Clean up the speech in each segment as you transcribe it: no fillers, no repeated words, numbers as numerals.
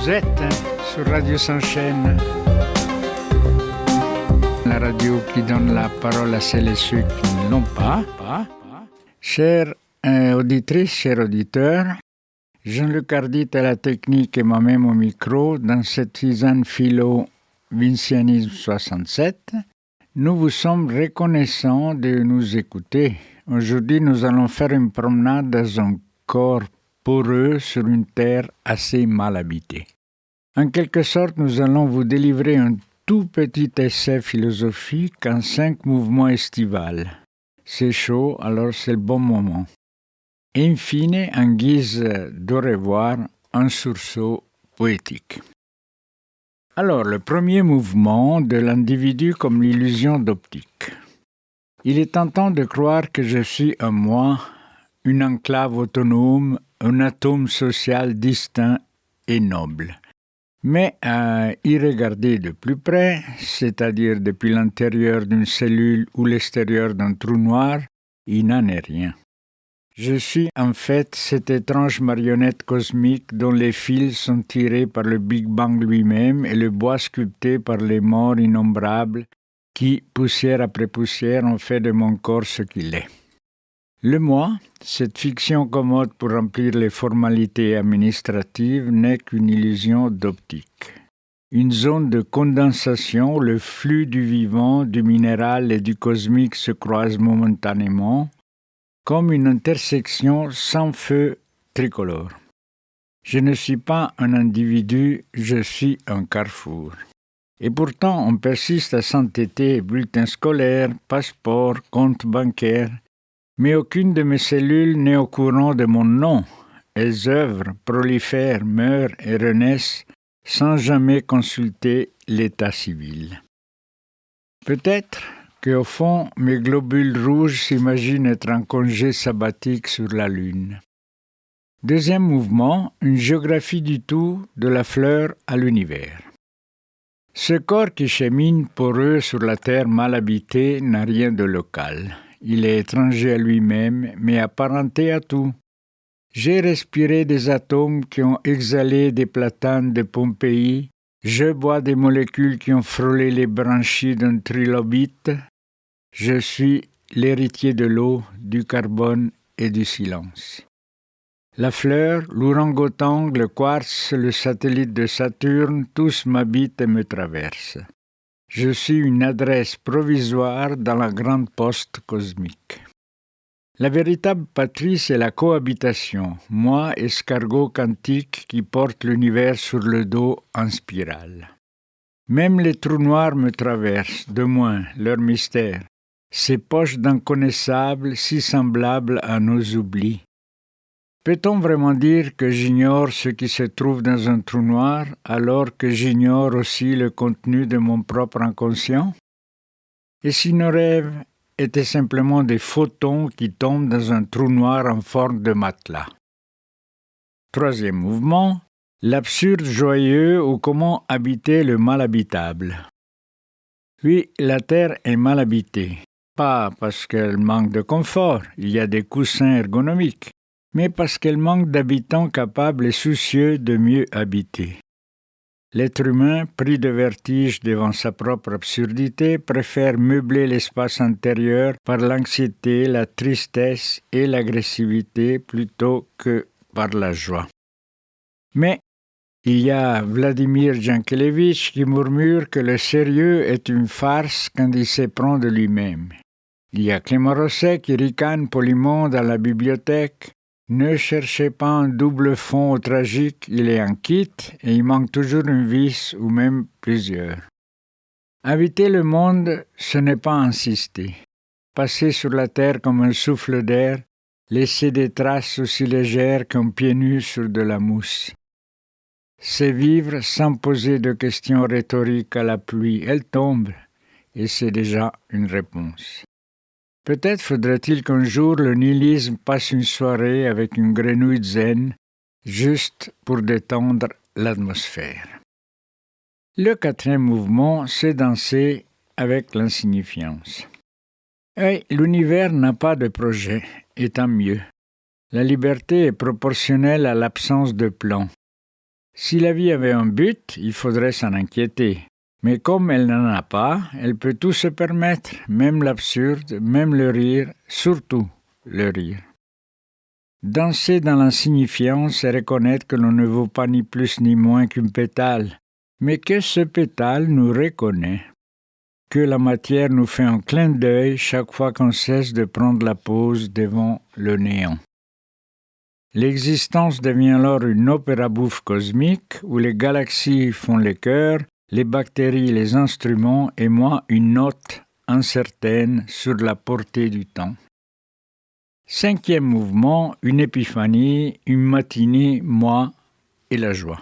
Vous êtes sur Radio Sans-Chaîne, la radio qui donne la parole à celles et ceux qui ne l'ont pas. Chères auditrices, chers auditeurs, Jean-Luc Ardit à la technique et moi-même au micro dans cette tisane philo Vincianisme 67. Nous vous sommes reconnaissants de nous écouter. Aujourd'hui, nous allons faire une promenade dans un corps poreux sur une terre assez mal habitée. En quelque sorte, nous allons vous délivrer un tout petit essai philosophique en 5 mouvements estivales. C'est chaud, alors c'est le bon moment. In fine, en guise d'au revoir, un sursaut poétique. Alors, le premier mouvement de l'individu comme l'illusion d'optique. Il est tentant de croire que je suis un moi, une enclave autonome, un atome social distinct et noble. Mais à y regarder de plus près, c'est-à-dire depuis l'intérieur d'une cellule ou l'extérieur d'un trou noir, il n'en est rien. Je suis en fait cette étrange marionnette cosmique dont les fils sont tirés par le Big Bang lui-même et le bois sculpté par les morts innombrables qui, poussière après poussière, ont fait de mon corps ce qu'il est. Le moi, cette fiction commode pour remplir les formalités administratives, n'est qu'une illusion d'optique. Une zone de condensation où le flux du vivant, du minéral et du cosmique se croisent momentanément, comme une intersection sans feu tricolore. Je ne suis pas un individu, je suis un carrefour. Et pourtant, on persiste à s'entêter bulletins scolaires, passeports, comptes bancaires, mais aucune de mes cellules n'est au courant de mon nom. Elles œuvrent, prolifèrent, meurent et renaissent sans jamais consulter l'état civil. Peut-être qu'au fond, mes globules rouges s'imaginent être en congé sabbatique sur la Lune. Deuxième mouvement, une géographie du tout, de la fleur à l'univers. Ce corps qui chemine poreux sur la terre mal habitée n'a rien de local. Il est étranger à lui-même, mais apparenté à tout. J'ai respiré des atomes qui ont exhalé des platanes de Pompéi. Je bois des molécules qui ont frôlé les branchies d'un trilobite. Je suis l'héritier de l'eau, du carbone et du silence. La fleur, l'ourang-outang, le quartz, le satellite de Saturne, tous m'habitent et me traversent. Je suis une adresse provisoire dans la grande poste cosmique. La véritable patrie, c'est la cohabitation, moi, escargot quantique qui porte l'univers sur le dos en spirale. Même les trous noirs me traversent, de moins, leur mystère, ces poches d'inconnaissables si semblables à nos oublis. Peut-on vraiment dire que j'ignore ce qui se trouve dans un trou noir, alors que j'ignore aussi le contenu de mon propre inconscient? Et si nos rêves étaient simplement des photons qui tombent dans un trou noir en forme de matelas? Troisième mouvement, l'absurde joyeux ou comment habiter le mal habitable. Oui, la Terre est mal habitée, pas parce qu'elle manque de confort, il y a des coussins ergonomiques, mais parce qu'elle manque d'habitants capables et soucieux de mieux habiter. L'être humain, pris de vertige devant sa propre absurdité, préfère meubler l'espace intérieur par l'anxiété, la tristesse et l'agressivité plutôt que par la joie. Mais il y a Vladimir Jankélévitch qui murmure que le sérieux est une farce quand il s'éprend de lui-même. Il y a Clément Rosset qui ricane poliment dans la bibliothèque. Ne cherchez pas un double fond au tragique, il est en kit et il manque toujours une vis ou même plusieurs. Habiter le monde, ce n'est pas insister. Passer sur la terre comme un souffle d'air, laisser des traces aussi légères qu'un pied nu sur de la mousse. C'est vivre sans poser de questions rhétoriques à la pluie. Elle tombe et c'est déjà une réponse. Peut-être faudrait-il qu'un jour le nihilisme passe une soirée avec une grenouille zen, juste pour détendre l'atmosphère. Le quatrième mouvement, c'est danser avec l'insignifiance. Et l'univers n'a pas de projet, et tant mieux. La liberté est proportionnelle à l'absence de plan. Si la vie avait un but, il faudrait s'en inquiéter. Mais comme elle n'en a pas, elle peut tout se permettre, même l'absurde, même le rire, surtout le rire. Danser dans l'insignifiance et reconnaître que l'on ne vaut pas ni plus ni moins qu'une pétale, mais que ce pétale nous reconnaît, que la matière nous fait un clin d'œil chaque fois qu'on cesse de prendre la pause devant le néant. L'existence devient alors une opéra bouffe cosmique où les galaxies font les chœurs, les bactéries les instruments et moi une note incertaine sur la portée du temps. 5e mouvement, une épiphanie, une matinée, moi et la joie.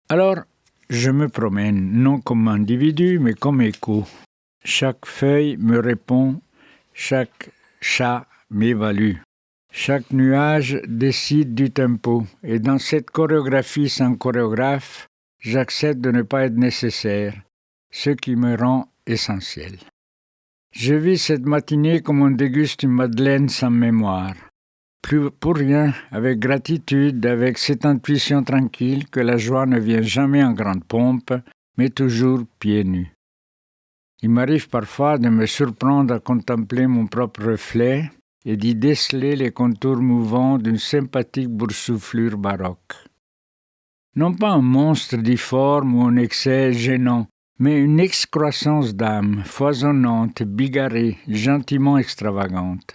Alors, je me promène, non comme individu, mais comme écho. Chaque feuille me répond, chaque chat m'évalue. Chaque nuage décide du tempo, et dans cette chorégraphie sans chorégraphe, j'accepte de ne pas être nécessaire, ce qui me rend essentiel. Je vis cette matinée comme on déguste une madeleine sans mémoire. Plus pour rien, avec gratitude, avec cette intuition tranquille que la joie ne vient jamais en grande pompe, mais toujours pieds nus. Il m'arrive parfois de me surprendre à contempler mon propre reflet et d'y déceler les contours mouvants d'une sympathique boursouflure baroque. Non pas un monstre difforme ou un excès gênant, mais une excroissance d'âme, foisonnante, bigarrée, gentiment extravagante.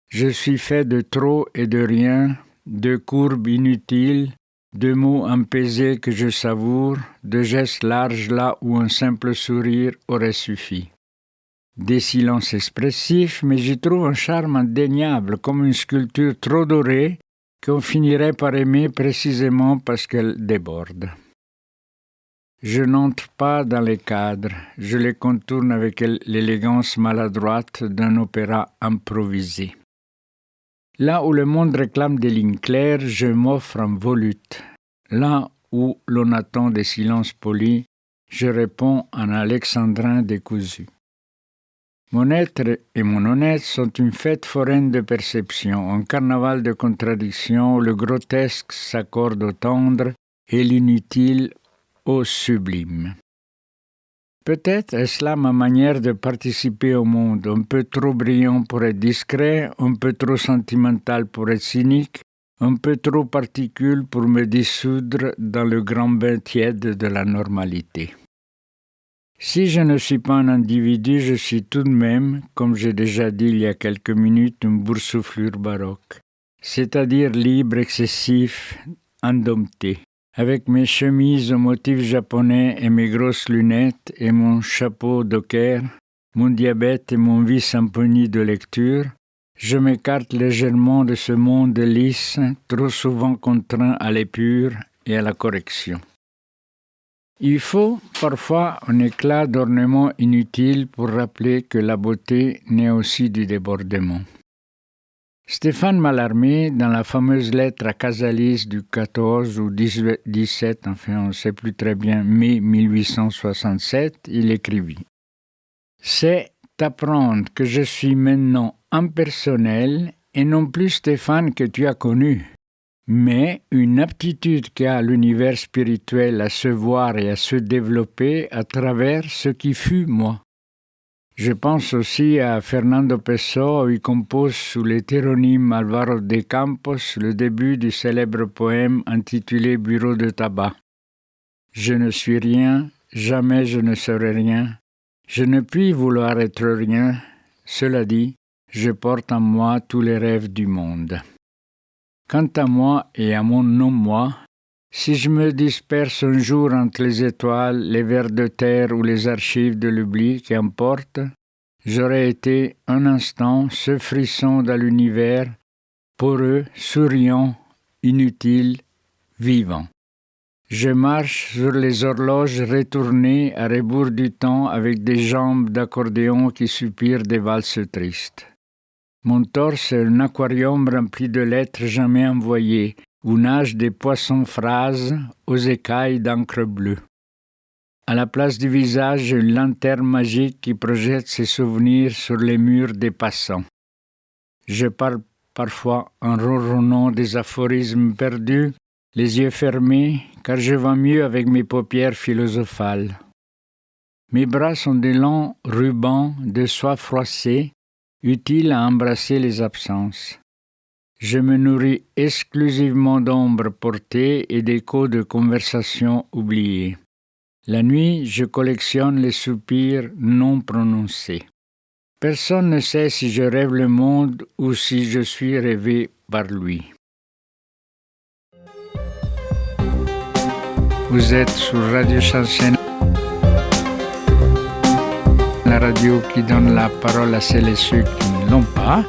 Je suis fait de trop et de rien, de courbes inutiles, de mots empesés que je savoure, de gestes larges là où un simple sourire aurait suffi. Des silences expressifs, mais j'y trouve un charme indéniable, comme une sculpture trop dorée qu'on finirait par aimer précisément parce qu'elle déborde. Je n'entre pas dans les cadres, je les contourne avec l'élégance maladroite d'un opéra improvisé. Là où le monde réclame des lignes claires, je m'offre en volute. Là où l'on attend des silences polis, je réponds en alexandrin décousu. Mon être et mon honnête sont une fête foraine de perception, un carnaval de contradictions où le grotesque s'accorde au tendre et l'inutile au sublime. Peut-être est-ce là ma manière de participer au monde, un peu trop brillant pour être discret, un peu trop sentimental pour être cynique, un peu trop particule pour me dissoudre dans le grand bain tiède de la normalité. Si je ne suis pas un individu, je suis tout de même, comme j'ai déjà dit il y a quelques minutes, une boursouflure baroque, c'est-à-dire libre, excessif, indompté. Avec mes chemises au motif japonais et mes grosses lunettes et mon chapeau docker, mon diabète et mon vice impuni de lecture, je m'écarte légèrement de ce monde lisse, trop souvent contraint à l'épure et à la correction. Il faut parfois un éclat d'ornement inutile pour rappeler que la beauté naît aussi du débordement. Stéphane Mallarmé, dans la fameuse lettre à Casalis du 14 ou 17, enfin on ne sait plus très bien, mai 1867, il écrivit « C'est apprendre que je suis maintenant impersonnel et non plus Stéphane que tu as connu, mais une aptitude qu'a l'univers spirituel à se voir et à se développer à travers ce qui fut moi. » Je pense aussi à Fernando Pessoa, où il compose sous l'hétéronyme Alvaro de Campos le début du célèbre poème intitulé Bureau de tabac. Je ne suis rien, jamais je ne serai rien. Je ne puis vouloir être rien. Cela dit, je porte en moi tous les rêves du monde. Quant à moi et à mon non-moi, si je me disperse un jour entre les étoiles, les vers de terre ou les archives de l'oubli, qu'importe, j'aurais été un instant ce frisson dans l'univers, poreux, souriant, inutile, vivant. Je marche sur les horloges retournées à rebours du temps avec des jambes d'accordéon qui soupirent des valses tristes. Mon torse est un aquarium rempli de lettres jamais envoyées, où nagent des poissons-phrases aux écailles d'encre bleue. À la place du visage, j'ai une lanterne magique qui projette ses souvenirs sur les murs des passants. Je parle parfois en ronronnant des aphorismes perdus, les yeux fermés, car je vois mieux avec mes paupières philosophales. Mes bras sont des longs rubans de soie froissée, utiles à embrasser les absences. Je me nourris exclusivement d'ombres portées et d'échos de conversations oubliées. La nuit, je collectionne les soupirs non prononcés. Personne ne sait si je rêve le monde ou si je suis rêvé par lui. Vous êtes sur Radio Shansen, la radio qui donne la parole à celles et ceux qui ne l'ont pas.